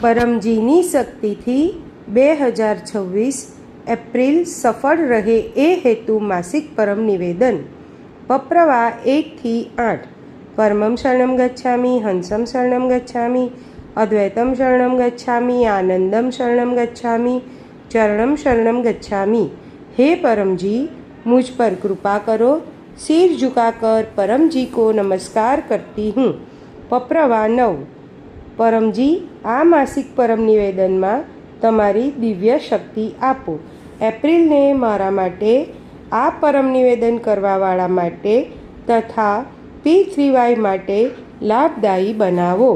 પરમજીની શક્તિથી 2026 એપ્રિલ સફળ રહે એ હેતુ માસિક પરમ નિવેદન. પપ્રવા 1 થી 8. પરમં શરણં ગચ્છામિ, હંસં શરણં ગચ્છામિ, અદ્વૈતમ શરણં ગચ્છામિ, આનંદમ શરણં ગચ્છામિ, ચરણમ શરણં ગચ્છામિ. हे परम जी, मुझ पर कृपा करो. सिर झुकाकर परम जी को नमस्कार करती हूँ. पप्रवा 9. परम जी, આ માસિક પરમ નિવેદનમાં તમારી દિવ્ય શક્તિ આપો. એપ્રિલને મારા માટે, આ પરમ નિવેદન કરવાવાળા માટે તથા P3Y માટે લાભદાયી બનાવો.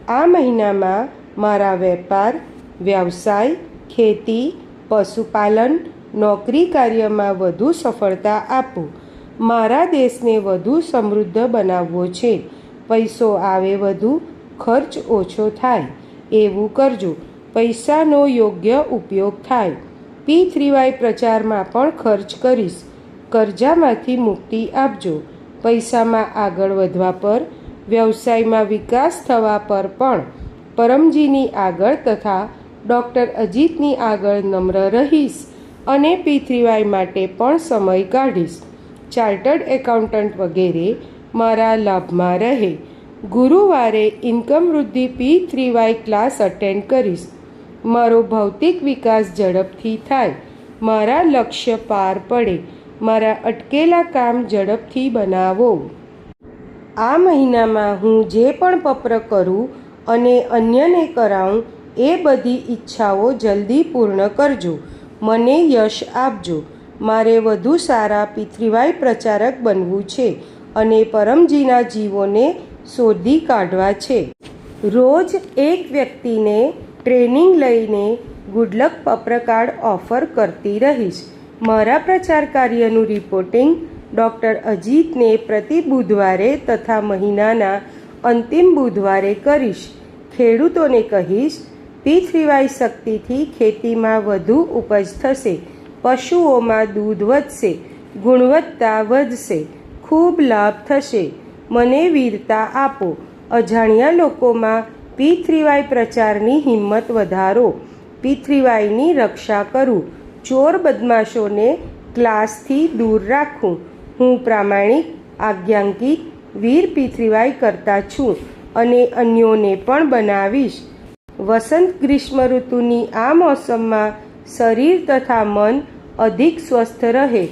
આ મહિનામાં મારા વેપાર, વ્યવસાય, ખેતી, પશુપાલન, નોકરી કાર્યમાં વધુ સફળતા આપો. મારા દેશને વધુ સમૃદ્ધ બનાવવો છે. પૈસો આવે વધુ, ખર્ચ ઓછો થાય એવું કરજો. પૈસાનો યોગ્ય ઉપયોગ થાય. P3Y પ્રચારમાં પણ ખર્ચ કરીશ. કર્જામાંથી મુક્તિ આપજો. પૈસામાં આગળ વધવા પર, વ્યવસાયમાં વિકાસ થવા પર પણ પરમજીની આગળ તથા ડૉક્ટર અજીતની આગળ નમ્ર રહીશ અને P3Y માટે પણ સમય કાઢીશ. ચાર્ટર્ડ એકાઉન્ટન્ટ વગેરે મારા લાભમાં રહે. ગુરુવારે ઇન્કમ વૃદ્ધિ P3Y ક્લાસ અટેન્ડ કરીશ. મારો ભૌતિક વિકાસ ઝડપથી થાય. મારા લક્ષ્ય પાર પડે. મારા અટકેલા કામ ઝડપથી બનાવો. આ મહિનામાં હું જે પણ પત્ર કરું અને અન્યને કરાવું એ બધી ઈચ્છાઓ જલ્દી પૂર્ણ કરજો. મને યશ આપજો. મારે વધુ સારા P3Y પ્રચારક બનવું છે અને પરમજીના જીવોને શોધી કાઢવા છે. રોજ એક વ્યક્તિને ટ્રેનિંગ લઈને ગુડલક પત્રકાર્ડ ઓફર કરતી રહીશ. મારા પ્રચાર કાર્યનું રિપોર્ટિંગ ડૉક્ટર અજીતને પ્રતિ બુધવારે તથા મહિનાના અંતિમ બુધવારે કરીશ. ખેડૂતોને કહીશ, P3Y શક્તિથી ખેતીમાં વધુ ઉપજ થશે, પશુઓમાં દૂધ વધશે, ગુણવત્તા વધશે, ખૂબ લાભ થશે. મને વીરતા આપો. અજાણ્યા લોકોમાં P3Y પ્રચારની હિંમત વધારો. P3Yની રક્ષા કરું. ચોર બદમાશોને ક્લાસથી દૂર રાખું. હું પ્રામાણિક, આજ્ઞાંકિત, વીર P3Y કરતા છું અને અન્યોને પણ બનાવીશ. વસંત ગ્રીષ્મ ઋતુની આ મોસમમાં શરીર તથા મન અધિક સ્વસ્થ રહે.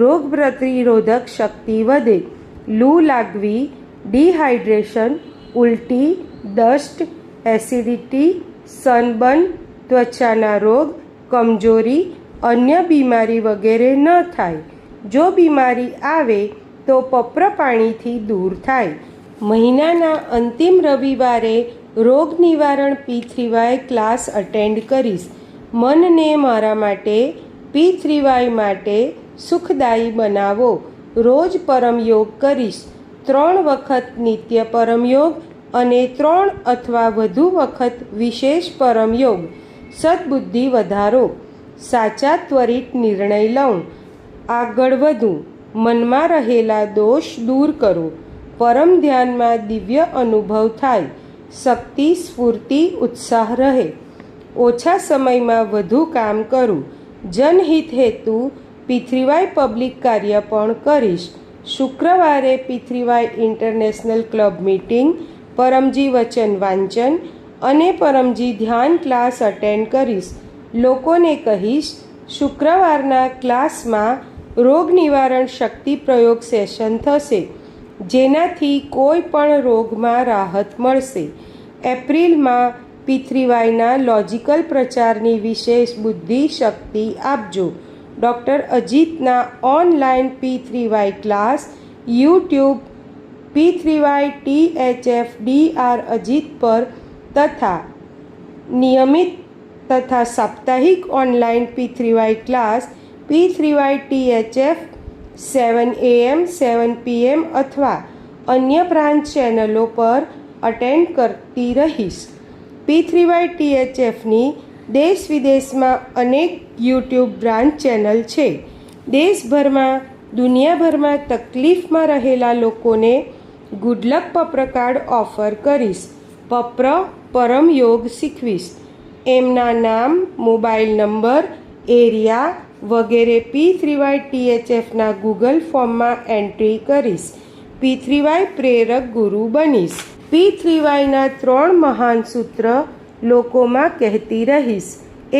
રોગ પ્રતિરોધક શક્તિ વધે. લૂ લાગવી, ડિહાઇડ્રેશન, ઉલટી, ડસ્ટ, એસિડિટી, સનબર્ન, ત્વચાના રોગ, કમજોરી, અન્ય બીમારી વગેરે ન થાય. જો બીમારી આવે તો પપ્ર પાણીથી દૂર થાય. મહિનાના અંતિમ રવિવારે રોગ નિવારણ P3Y ક્લાસ અટેન્ડ કરીશ. મનને મારા માટે, P3Y માટે સુખદાયી બનાવો. રોજ પરમ યોગ કરીશ. 3 વખત નિત્ય પરમ યોગ અને 3 અથવા વધુ વખત વિશેષ પરમ યોગ. સદબુદ્ધિ વધારો. સાચા ત્વરિત નિર્ણય લઉં. આગળ વધું. મનમાં રહેલા દોષ દૂર કરો. પરમ ધ્યાનમાં દિવ્ય અનુભવ થાય. શક્તિ, સ્ફૂર્તિ, ઉત્સાહ રહે. ઓછા સમયમાં વધુ કામ કરું. જનહિત હેતુ P3Y પબ્લિક કાર્ય પણ કરીશ. શુક્રવારે P3Y ઇન્ટરનેશનલ ક્લબ મીટિંગ, પરમજી વચન વાંચન અને પરમજી ધ્યાન ક્લાસ અટેન્ડ કરીશ. લોકોને કહીશ, શુક્રવારના ક્લાસમાં રોગ નિવારણ શક્તિ પ્રયોગ સેશન થશે, જેનાથી કોઈ પણ રોગમાં રાહત મળશે. એપ્રિલમાં P3Yના લોજિકલ પ્રચારની વિશેષ બુદ્ધિ શક્તિ આપજો. ડૉક્ટર અજીતના online P3Y class YouTube P3Y THF DR Ajit પર તથા નિયમિત તથા સાપ્તાહિક online P3Y class P3Y THF 7 AM 7 PM અથવા અન્ય બ્રાન્ચ ચેનલો પર અટેન્ડ કરતી રહીશ. P3Y THFની દેશ વિદેશમાં અનેક યુટ્યુબ બ્રાન્ચ ચેનલ છે. દેશભરમાં, દુનિયાભરમાં તકલીફમાં રહેલા લોકોને ગુડલક પત્રકાર્ડ ઓફર કરીશ. પત્ર પરમ યોગ શીખવીશ. એમના નામ, મોબાઈલ નંબર, એરિયા વગેરે P3YTHFના ગૂગલ ફોર્મમાં એન્ટ્રી કરીશ. P3Y પ્રેરક ગુરુ બનીશ. P3Yના 3 મહાન સૂત્ર લોકોમાં કહેતી રહીશ.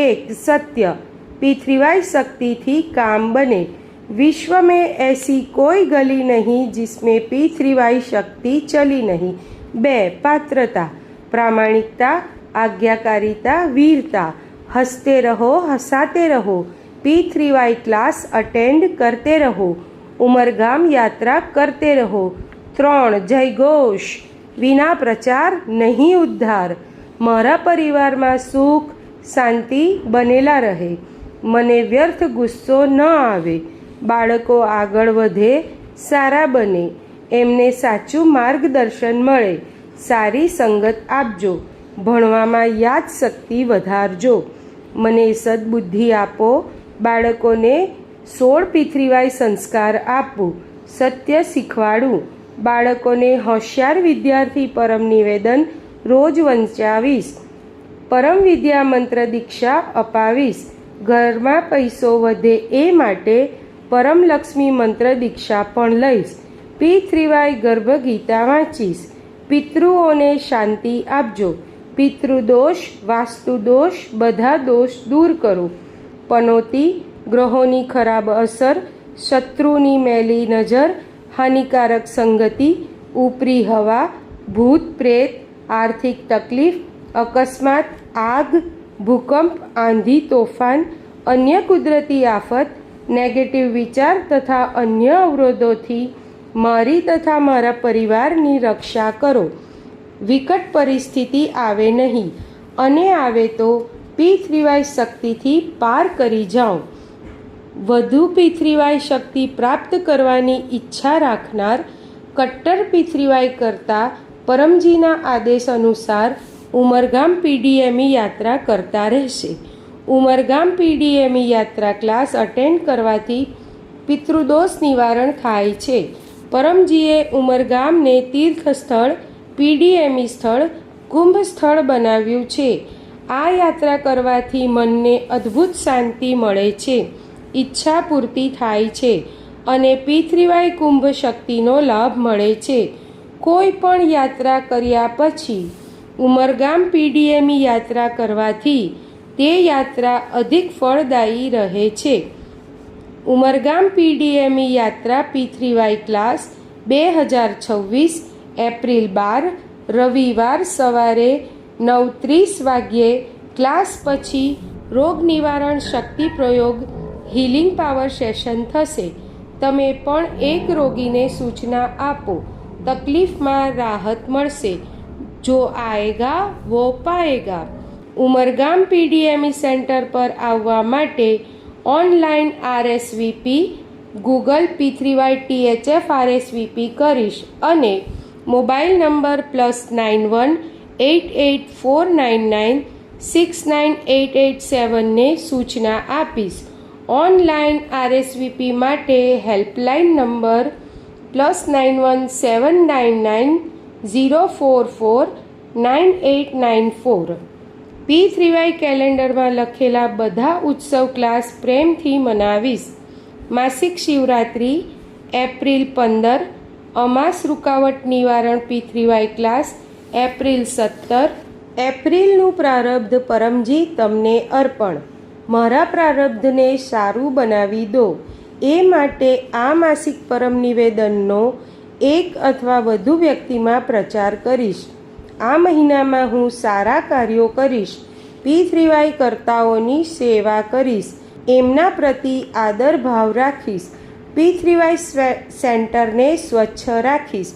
1. સત્ય. P3Y शक्ति थी काम बने. विश्व में ऐसी कोई गली नहीं जिसमें P3Y शक्ति चली नहीं. 2. पात्रता. प्रामाणिकता, आज्ञाकारिता, वीरता. हंसते रहो, हंसाते रहो. P3Y क्लास अटेंड करते रहो. उमरगाम यात्रा करते रहो. 3. जय घोष. विना प्रचार नहीं उद्धार. मारा परिवार में सुख शांति बनेला रहे. મને વ્યર્થ ગુસ્સો ન આવે. બાળકો આગળ વધે, સારા બને, એમને સાચું માર્ગદર્શન મળે. સારી સંગત આપજો. ભણવામાં યાદશક્તિ વધારજો. મને સદબુદ્ધિ આપો. બાળકોને 16 P3Y સંસ્કાર આપું. સત્ય શીખવાડું. બાળકોને હોશિયાર વિદ્યાર્થી પરમ નિવેદન રોજ વંચાવીશ. પરમ વિદ્યા મંત્ર દીક્ષા અપાવીશ. ઘરમાં પૈસો વધે એ માટે પરમ લક્ષ્મી મંત્ર દીક્ષા પણ લઈશ. P3Y ગર્ભગીતા વાંચીશ. પિતૃઓને શાંતિ આપજો. પિતૃદોષ, વાસ્તુદોષ, બધા દોષ દૂર કરો. પનોતી, ગ્રહોની ખરાબ અસર, શત્રુની મેલી નજર, હાનિકારક સંગતિ, ઉપરી હવા, ભૂત પ્રેત, આર્થિક તકલીફ, અકસ્માત, આગ, ભૂકંપ, આંધી, તોફાન, અન્ય કુદરતી આફત, નેગેટિવ વિચાર તથા અન્ય અવરોધોથી મારી તથા મારા પરિવારની રક્ષા કરો. વિકટ પરિસ્થિતિ આવે નહીં, અને આવે તો P3Y શક્તિથી પાર કરી જાઓ. વધુ P3Y શક્તિ પ્રાપ્ત કરવાની ઈચ્છા રાખનાર કટ્ટર P3Y કરતા પરમજીના આદેશ અનુસાર ઉમરગામ PDME યાત્રા કરતા રહેશે. ઉમરગામ PDME યાત્રા ક્લાસ અટેન્ડ કરવાથી પિતૃદોષ નિવારણ થાય છે. પરમજીએ ઉમરગામને તીર્થ સ્થળ, PDME સ્થળ, કુંભ સ્થળ બનાવ્યું છે. આ યાત્રા કરવાથી મનને અદ્ભુત શાંતિ મળે છે, ઈચ્છા પૂર્તિ થાય છે અને P3Y કુંભ શક્તિનો લાભ મળે છે. કોઈ પણ યાત્રા કર્યા પછી ઉમરગામ PDME યાત્રા કરવાથી તે યાત્રા અધિક ફળદાયી રહે છે. ઉમરગામ PDME યાત્રા P3Y ક્લાસ 2026 એપ્રિલ 12 રવિવાર સવારે 9:30 વાગ્યે. ક્લાસ પછી રોગ નિવારણ શક્તિ પ્રયોગ હીલિંગ પાવર સેશન થશે. તમે પણ એક રોગીને સૂચના આપો, તકલીફમાં રાહત મળશે. જો આએગા વો પાએગા. ઉમરગામ PDME સેન્ટર પર આવવા માટે online RSVP Google P3Y THF RSVP કરીશ અને મોબાઈલ નંબર +91 8849969887 ને સૂચના આપીશ. ઓનલાઈન RSVP માટે હેલ્પલાઇન નંબર +91 799 044 9894. P3Y કેલેન્ડરમાં લખેલા બધા ઉત્સવ ક્લાસ પ્રેમથી મનાવીશ. માસિક શિવરાત્રિ એપ્રિલ 15, અમાસ રૂકાવટ નિવારણ P3Y ક્લાસ એપ્રિલ 17. એપ્રિલનું પ્રારબ્ધ પરમજી તમને અર્પણ. મારા પ્રારબ્ધને સારું બનાવી દો એ માટે આ માસિક પરમ નિવેદનનો એક અથવા વધુ વ્યક્તિમાં પ્રચાર કરીશ. આ મહિનામાં હું સારા કાર્યો કરીશ. P3Y કર્તાઓની સેવા કરીશ. એમના પ્રતિ આદર ભાવ રાખીશ. P3Y સેન્ટરને સ્વચ્છ રાખીશ.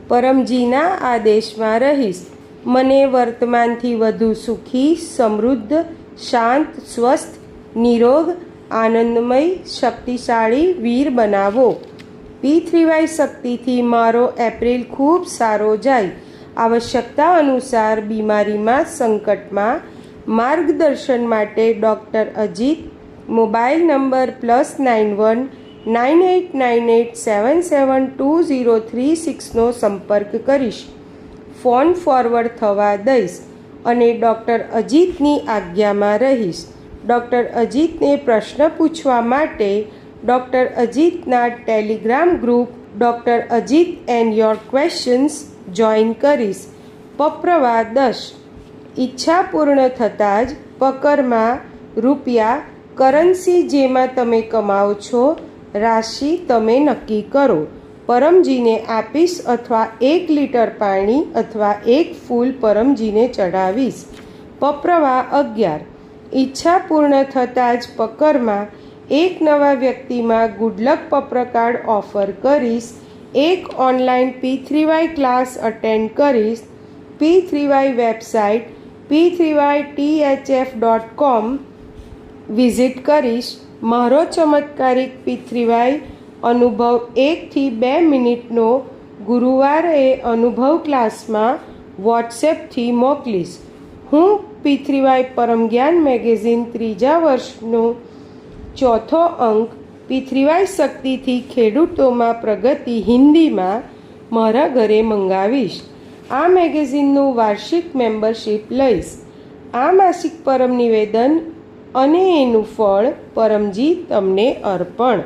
પરમજીના આદેશમાં રહીશ. મને વર્તમાનથી વધુ સુખી, સમૃદ્ધ, શાંત, સ્વસ્થ, નિરોગ, આનંદમય, શક્તિશાળી વીર બનાવો. P3Y શક્તિથી મારો એપ્રિલ ખૂબ સારો જાય. આવશ્યકતા અનુસાર બીમારીમાં, સંકટમાં માર્ગદર્શન માટે ડૉક્ટર અજીત, મોબાઈલ નંબર +91 9898772036 નો સંપર્ક કરીશ. ફોન ફોરવર્ડ થવા દઈશ. અને ડૉક્ટર અજીતની આજ્ઞામાં રહીશ. ડૉક્ટર અજીતને પ્રશ્ન પૂછવા માટે ડૉક્ટર અજીતના Telegram group doctor Ajit and your questions join કરીશ. પપ્રવા 10. ઈચ્છા પૂર્ણ થતાં જ પકરમાં રૂપિયા કરન્સી જેમાં તમે કમાઓ છો રાશિ તમે નક્કી કરો. પરમજીને આપીશ અથવા 1 લીટર પાણી અથવા 1 ફૂલ પરમજીને ચઢાવીશ. પપ્રવા 11. ઈચ્છા પૂર્ણ થતાં જ પકરમાં એક નવા વ્યક્તિમાં ગુડલક પપ્રકાર્ડ ઓફર કરીશ. એક ઓનલાઈન P3Y ક્લાસ અટેન્ડ કરીશ. P3Y વેબસાઇટ p3ythf.com વિઝિટ કરીશ. મારો ચમત્કારિક P3Y અનુભવ 1 થી 2 મિનિટનો ગુરુવારે અનુભવ ક્લાસમાં વોટ્સએપથી મોકલીશ. હું P3Y પરમ જ્ઞાન મેગેઝિન 3જા વર્ષનો 4થો અંક P3Y શક્તિથી ખેડૂતોમાં પ્રગતિ હિન્દીમાં મારા ઘરે મંગાવીશ. આ મેગેઝિનનું વાર્ષિક મેમ્બરશિપ લઈશ. આ માસિક પરમ નિવેદન અને એનું ફળ પરમજી તમને અર્પણ.